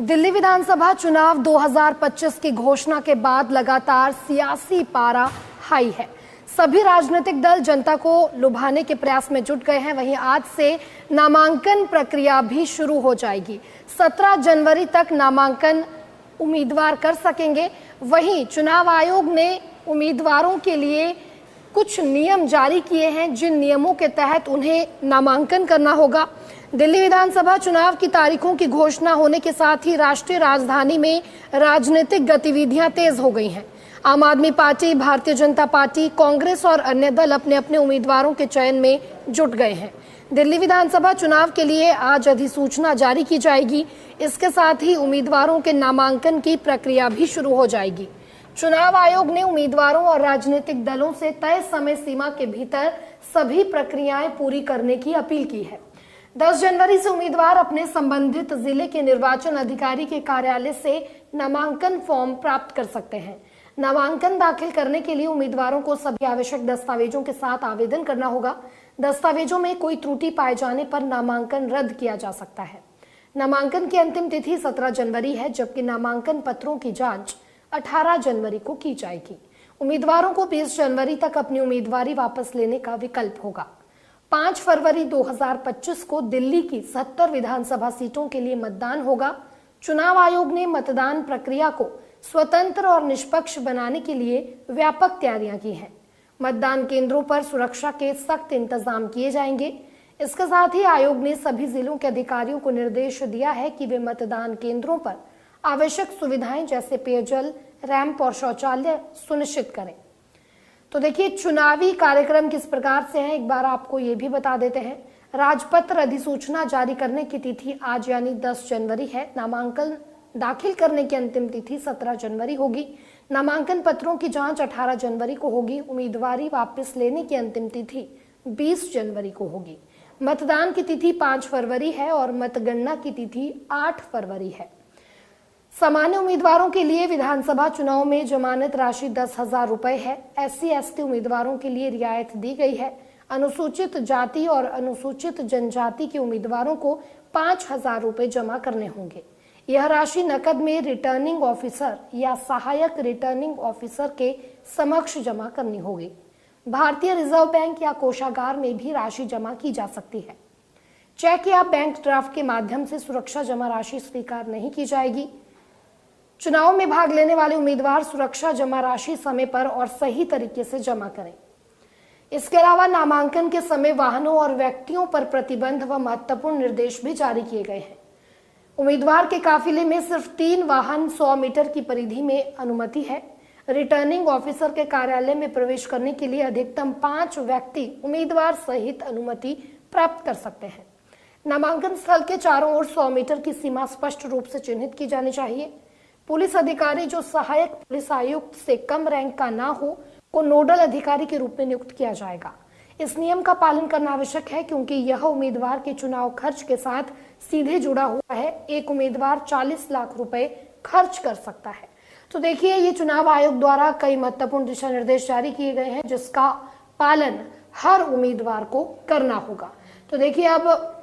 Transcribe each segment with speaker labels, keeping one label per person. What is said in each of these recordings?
Speaker 1: दिल्ली विधानसभा चुनाव 2025 की घोषणा के बाद लगातार सियासी पारा हाई है। सभी राजनीतिक दल जनता को लुभाने के प्रयास में जुट गए हैं। वहीं आज से नामांकन प्रक्रिया भी शुरू हो जाएगी। 17 जनवरी तक नामांकन उम्मीदवार कर सकेंगे। वहीं चुनाव आयोग ने उम्मीदवारों के लिए कुछ नियम जारी किए हैं, जिन नियमों के तहत उन्हें नामांकन करना होगा। दिल्ली विधानसभा चुनाव की तारीखों की घोषणा होने के साथ ही राष्ट्रीय राजधानी में राजनीतिक गतिविधियां तेज हो गई हैं। आम आदमी पार्टी, भारतीय जनता पार्टी, कांग्रेस और अन्य दल अपने अपने उम्मीदवारों के चयन में जुट गए हैं। दिल्ली विधानसभा चुनाव के लिए आज अधिसूचना जारी की जाएगी। इसके साथ ही उम्मीदवारों के नामांकन की प्रक्रिया भी शुरू हो जाएगी। चुनाव आयोग ने उम्मीदवारों और राजनीतिक दलों से तय समय सीमा के भीतर सभी प्रक्रियाएं पूरी करने की अपील की है। 10 जनवरी से उम्मीदवार अपने संबंधित जिले के निर्वाचन अधिकारी के कार्यालय से नामांकन फॉर्म प्राप्त कर सकते हैं। नामांकन दाखिल करने के लिए उम्मीदवारों को सभी आवश्यक दस्तावेजों के साथ आवेदन करना होगा। दस्तावेजों में कोई त्रुटि पाए जाने पर नामांकन रद्द किया जा सकता है। नामांकन की अंतिम तिथि 17 जनवरी है, जबकि नामांकन पत्रों की जांच 18 जनवरी को की जाएगी। उम्मीदवारों को 20 जनवरी तक अपनी उम्मीदवारी वापस लेने का विकल्प होगा। 5 फरवरी 2025 को दिल्ली की 70 विधानसभा सीटों के लिए मतदान होगा। चुनाव आयोग ने मतदान प्रक्रिया को स्वतंत्र और निष्पक्ष बनाने के लिए व्यापक तैयारियां की हैं। मतदान केंद्रों पर सुरक्षा के सख्त इंतजाम किए जाएंगे। इसके साथ ही आयोग ने सभी जिलों के अधिकारियों को निर्देश दिया है कि वे मतदान केंद्रों पर आवश्यक सुविधाएं जैसे पेयजल, रैंप और शौचालय सुनिश्चित करें। तो देखिए, चुनावी कार्यक्रम किस प्रकार से है, एक बार आपको ये भी बता देते हैं। राजपत्र अधिसूचना जारी करने की तिथि आज यानी 10 जनवरी है। नामांकन दाखिल करने की अंतिम तिथि 17 जनवरी होगी। नामांकन पत्रों की जांच 18 जनवरी को होगी। उम्मीदवारी वापस लेने की अंतिम तिथि 20 जनवरी को होगी। मतदान की तिथि 5 फरवरी है और मतगणना की तिथि 8 फरवरी है। सामान्य उम्मीदवारों के लिए विधानसभा चुनाव में जमानत राशि 10,000 रुपए है। SC/ST उम्मीदवारों के लिए रियायत दी गई है। अनुसूचित जाति और अनुसूचित जनजाति के उम्मीदवारों को 5,000 रुपए जमा करने होंगे। यह राशि नकद में रिटर्निंग ऑफिसर या सहायक रिटर्निंग ऑफिसर के समक्ष जमा करनी होगी। भारतीय रिजर्व बैंक या कोषागार में भी राशि जमा की जा सकती है। चेक या बैंक ड्राफ्ट के माध्यम से सुरक्षा जमा राशि स्वीकार नहीं की जाएगी। चुनाव में भाग लेने वाले उम्मीदवार सुरक्षा जमा राशि समय पर और सही तरीके से जमा करें। इसके अलावा नामांकन के समय वाहनों और व्यक्तियों पर प्रतिबंध व महत्वपूर्ण निर्देश भी जारी किए गए हैं। उम्मीदवार के काफिले में सिर्फ 3 वाहन 100 मीटर की परिधि में अनुमति है। रिटर्निंग ऑफिसर के कार्यालय में प्रवेश करने के लिए अधिकतम 5 व्यक्ति उम्मीदवार सहित अनुमति प्राप्त कर सकते हैं। नामांकन स्थल के चारों ओर 100 मीटर की सीमा स्पष्ट रूप से चिन्हित की जानी चाहिए। पुलिस अधिकारी जो सहायक पुलिस आयुक्त से कम रैंक का ना हो को नोडल अधिकारी के रूप में नियुक्त किया जाएगा। इस नियम का पालन करना आवश्यक है, क्योंकि यह उम्मीदवार के चुनाव खर्च के साथ सीधे जुड़ा हुआ है। एक उम्मीदवार 40 लाख रुपए खर्च कर सकता है। तो देखिए, ये चुनाव आयोग द्वारा कई महत्वपूर्ण दिशा निर्देश जारी किए गए हैं, जिसका पालन हर उम्मीदवार को करना होगा। तो देखिए, अब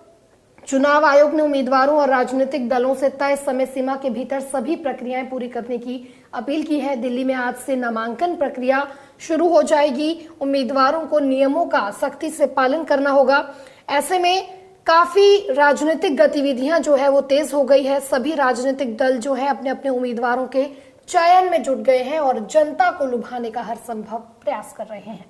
Speaker 1: चुनाव आयोग ने उम्मीदवारों और राजनीतिक दलों से तय समय सीमा के भीतर सभी प्रक्रियाएं पूरी करने की अपील की है। दिल्ली में आज से नामांकन प्रक्रिया शुरू हो जाएगी। उम्मीदवारों को नियमों का सख्ती से पालन करना होगा। ऐसे में काफी राजनीतिक गतिविधियां जो है वो तेज हो गई है। सभी राजनीतिक दल जो है अपने अपने उम्मीदवारों के चयन में जुट गए हैं और जनता को लुभाने का हर संभव प्रयास कर रहे हैं।